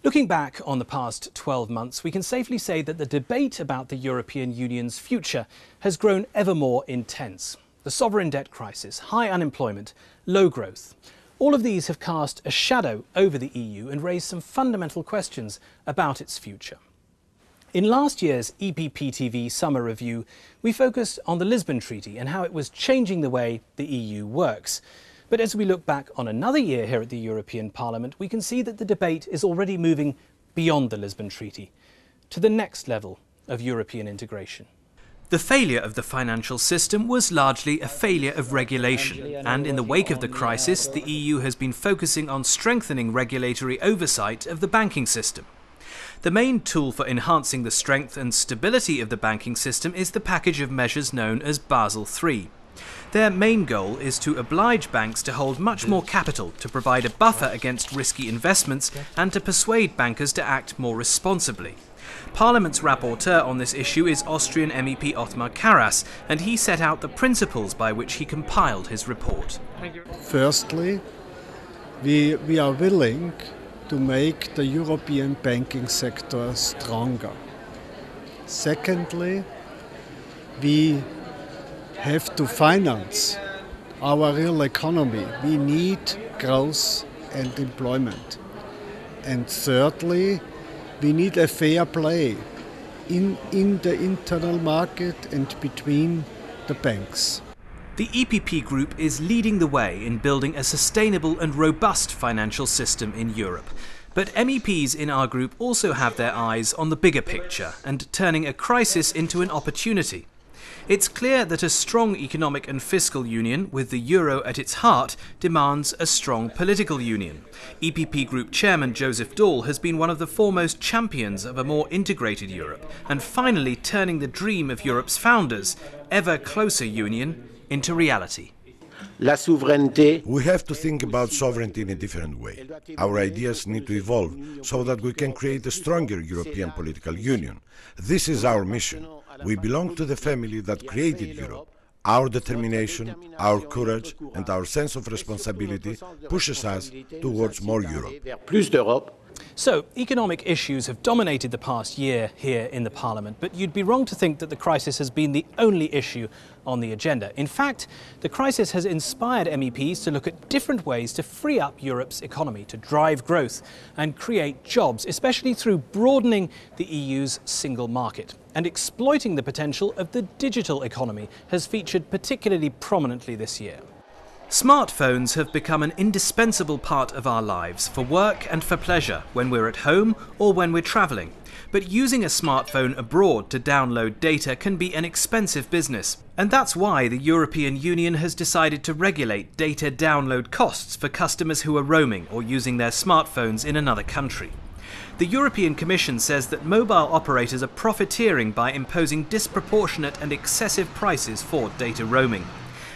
Looking back on the past 12 months, we can safely say that the debate about the European Union's future has grown ever more intense. The sovereign debt crisis, high unemployment, low growth. All of these have cast a shadow over the EU and raised some fundamental questions about its future. In last year's EPP TV summer review, we focused on the Lisbon Treaty and how it was changing the way the EU works. But as we look back on another year here at the European Parliament, we can see that the debate is already moving beyond the Lisbon Treaty to the next level of European integration. The failure of the financial system was largely a failure of regulation, and in the wake of the crisis, the EU has been focusing on strengthening regulatory oversight of the banking system. The main tool for enhancing the strength and stability of the banking system is the package of measures known as Basel III. Their main goal is to oblige banks to hold much more capital, to provide a buffer against risky investments and to persuade bankers to act more responsibly. Parliament's rapporteur on this issue is Austrian MEP Othmar Karas, and he set out the principles by which he compiled his report. Firstly, we are willing to make the European banking sector stronger. Secondly, we have to finance our real economy. We need growth and employment. And thirdly, we need a fair play in the internal market and between the banks. The EPP Group is leading the way in building a sustainable and robust financial system in Europe. But MEPs in our group also have their eyes on the bigger picture and turning a crisis into an opportunity. It's clear that a strong economic and fiscal union, with the euro at its heart, demands a strong political union. EPP Group Chairman Joseph Daul has been one of the foremost champions of a more integrated Europe, and finally turning the dream of Europe's founders, ever closer union, into reality. We have to think about sovereignty in a different way. Our ideas need to evolve so that we can create a stronger European political union. This is our mission. We belong to the family that created Europe. Our determination, our courage and our sense of responsibility pushes us towards more Europe. So, economic issues have dominated the past year here in the Parliament, but you'd be wrong to think that the crisis has been the only issue on the agenda. In fact, the crisis has inspired MEPs to look at different ways to free up Europe's economy, to drive growth and create jobs, especially through broadening the EU's single market. And exploiting the potential of the digital economy has featured particularly prominently this year. Smartphones have become an indispensable part of our lives for work and for pleasure, when we're at home or when we're travelling. But using a smartphone abroad to download data can be an expensive business. And that's why the European Union has decided to regulate data download costs for customers who are roaming or using their smartphones in another country. The European Commission says that mobile operators are profiteering by imposing disproportionate and excessive prices for data roaming.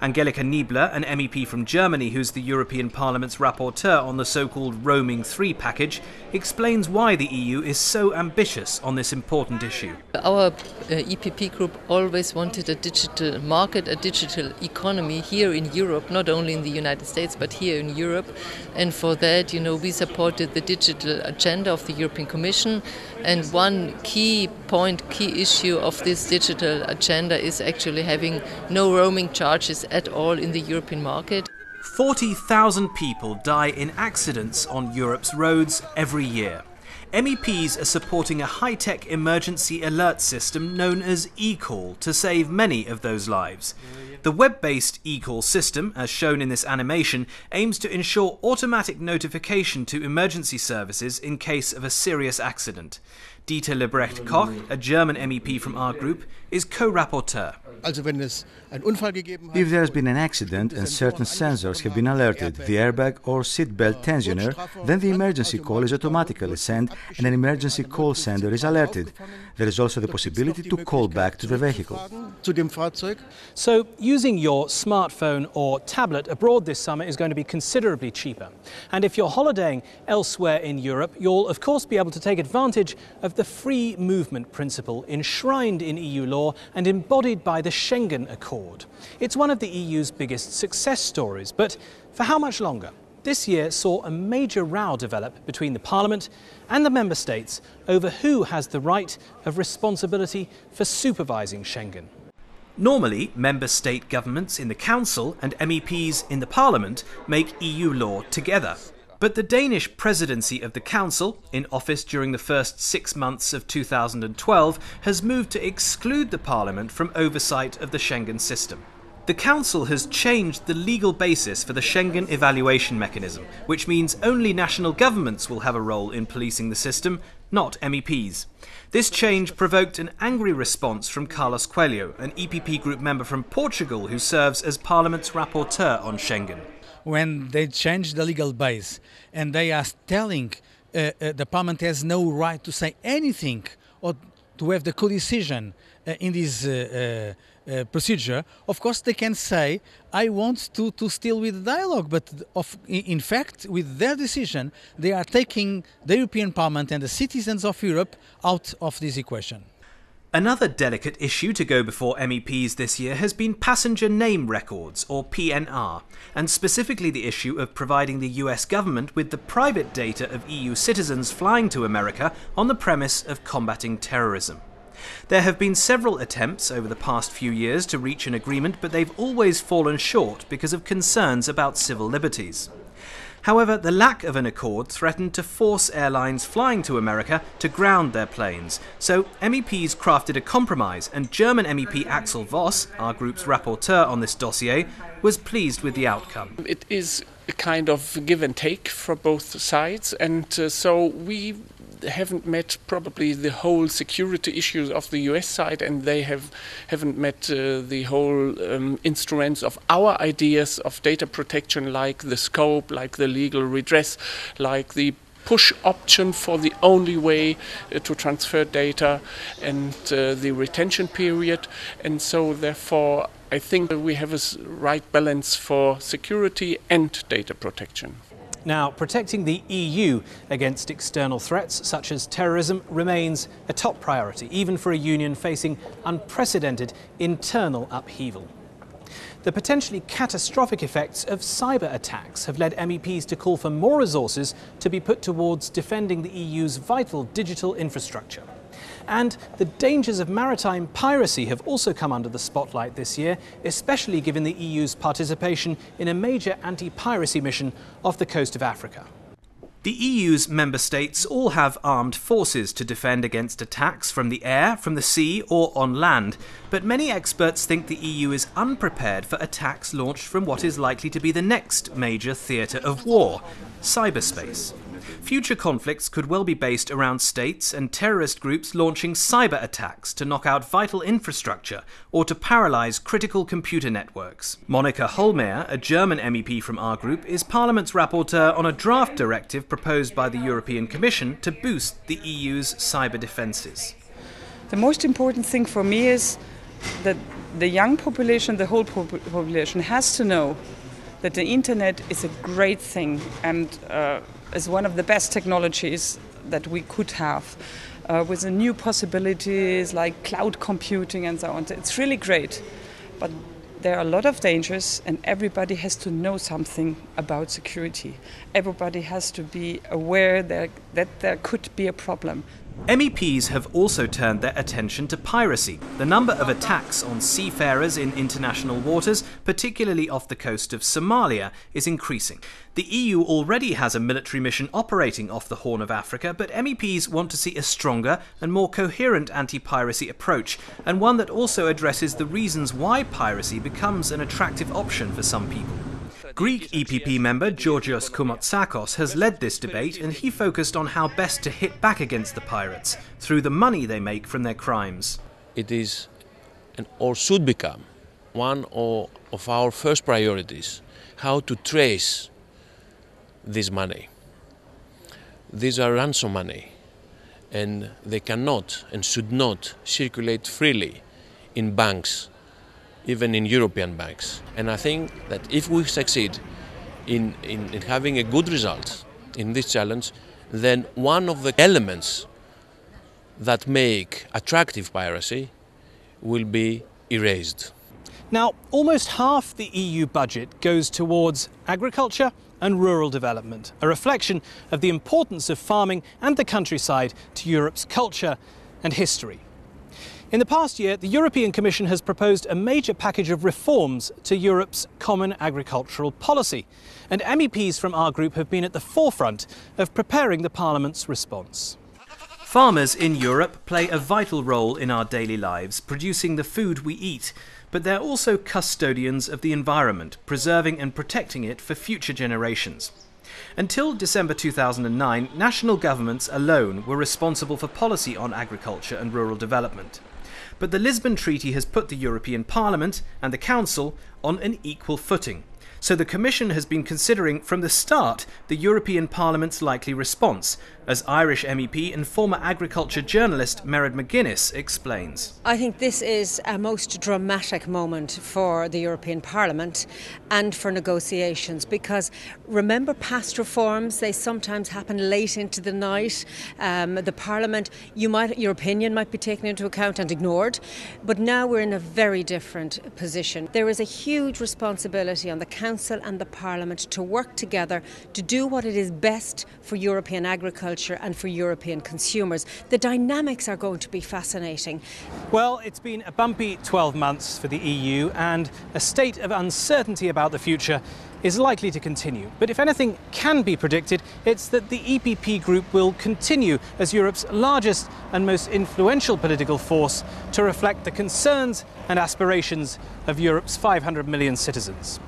Angelika Niebler, an MEP from Germany who's the European Parliament's rapporteur on the so-called Roaming 3 package, explains why the EU is so ambitious on this important issue. Our EPP Group always wanted a digital market, a digital economy here in Europe, not only in the United States, but here in Europe. And for that, we supported the digital agenda of the European Commission. And one key issue of this digital agenda is actually having no roaming charges at all in the European market. 40,000 people die in accidents on Europe's roads every year. MEPs are supporting a high-tech emergency alert system known as eCall to save many of those lives. The web-based eCall system, as shown in this animation, aims to ensure automatic notification to emergency services in case of a serious accident. Dieter Lebrecht-Koch, a German MEP from our group, is co-rapporteur. If there has been an accident and certain sensors have been alerted, the airbag or seatbelt tensioner, then the emergency call is automatically sent and an emergency call sender is alerted. There is also the possibility to call back to the vehicle. So, using your smartphone or tablet abroad this summer is going to be considerably cheaper. And if you're holidaying elsewhere in Europe, you'll of course be able to take advantage of the free movement principle enshrined in EU law and embodied by the Schengen Accord. It's one of the EU's biggest success stories, but for how much longer? this year saw a major row develop between the Parliament and the Member States over who has the right of responsibility for supervising Schengen. Normally, Member State governments in the Council and MEPs in the Parliament make EU law together. But the Danish presidency of the Council, in office during the first 6 months of 2012, has moved to exclude the Parliament from oversight of the Schengen system. The Council has changed the legal basis for the Schengen evaluation mechanism, which means only national governments will have a role in policing the system, not MEPs. This change provoked an angry response from Carlos Coelho, an EPP Group member from Portugal who serves as Parliament's rapporteur on Schengen. When they change the legal base and they are telling the Parliament has no right to say anything or to have the co-decision in this procedure, of course they can say, I want to still with the dialogue, but in fact with their decision they are taking the European Parliament and the citizens of Europe out of this equation. Another delicate issue to go before MEPs this year has been passenger name records, or PNR, and specifically the issue of providing the US government with the private data of EU citizens flying to America on the premise of combating terrorism. There have been several attempts over the past few years to reach an agreement, but they've always fallen short because of concerns about civil liberties. However, the lack of an accord threatened to force airlines flying to America to ground their planes. So MEPs crafted a compromise, and German MEP Axel Voss, our group's rapporteur on this dossier, was pleased with the outcome. It is a kind of give and take for both sides, and so we haven't met probably the whole security issues of the US side, and they haven't met the whole instruments of our ideas of data protection, like the scope, like the legal redress, like the push option for the only way to transfer data, and the retention period. And so therefore I think we have a right balance for security and data protection. Now, protecting the EU against external threats such as terrorism remains a top priority, even for a union facing unprecedented internal upheaval. The potentially catastrophic effects of cyber attacks have led MEPs to call for more resources to be put towards defending the EU's vital digital infrastructure. And the dangers of maritime piracy have also come under the spotlight this year, especially given the EU's participation in a major anti-piracy mission off the coast of Africa. The EU's member states all have armed forces to defend against attacks from the air, from the sea or on land, but many experts think the EU is unprepared for attacks launched from what is likely to be the next major theatre of war, cyberspace. Future conflicts could well be based around states and terrorist groups launching cyber attacks to knock out vital infrastructure or to paralyse critical computer networks. Monika Hohlmeier, a German MEP from our group, is Parliament's rapporteur on a draft directive proposed by the European Commission to boost the EU's cyber defences. The most important thing for me is that the young population, the whole population, has to know that the internet is a great thing and is one of the best technologies that we could have, with the new possibilities like cloud computing and so on. It's really great, but there are a lot of dangers and everybody has to know something about security. Everybody has to be aware that there could be a problem. MEPs have also turned their attention to piracy. The number of attacks on seafarers in international waters, particularly off the coast of Somalia, is increasing. The EU already has a military mission operating off the Horn of Africa, but MEPs want to see a stronger and more coherent anti-piracy approach, and one that also addresses the reasons why piracy becomes an attractive option for some people. Greek EPP member Georgios Koumoutsakos has led this debate, and he focused on how best to hit back against the pirates through the money they make from their crimes. It is, or should become, one of our first priorities, how to trace this money. These are ransom money, and they cannot and should not circulate freely in banks, even in European banks. And I think that if we succeed in having a good result in this challenge, then one of the elements that make attractive piracy will be erased. Now, almost half the EU budget goes towards agriculture and rural development, a reflection of the importance of farming and the countryside to Europe's culture and history. In the past year, the European Commission has proposed a major package of reforms to Europe's common agricultural policy, and MEPs from our group have been at the forefront of preparing the Parliament's response. Farmers in Europe play a vital role in our daily lives, producing the food we eat, but they're also custodians of the environment, preserving and protecting it for future generations. Until December 2009, national governments alone were responsible for policy on agriculture and rural development. But the Lisbon Treaty has put the European Parliament and the Council on an equal footing. So the Commission has been considering from the start the European Parliament's likely response, as Irish MEP and former agriculture journalist Mered McGuinness explains. I think this is a most dramatic moment for the European Parliament and for negotiations, because remember past reforms, they sometimes happen late into the night. The Parliament, your opinion might be taken into account and ignored, but now we're in a very different position. There is a huge responsibility on the Council and the Parliament to work together to do what it is best for European agriculture and for European consumers. The dynamics are going to be fascinating. Well, it's been a bumpy 12 months for the EU, and a state of uncertainty about the future is likely to continue. But if anything can be predicted, it's that the EPP Group will continue as Europe's largest and most influential political force to reflect the concerns and aspirations of Europe's 500 million citizens.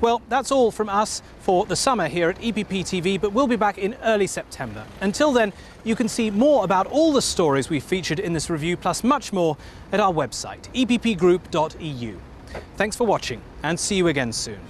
Well, that's all from us for the summer here at EPP TV, but we'll be back in early September. Until then, you can see more about all the stories we've featured in this review, plus much more, at our website, eppgroup.eu. Thanks for watching, and see you again soon.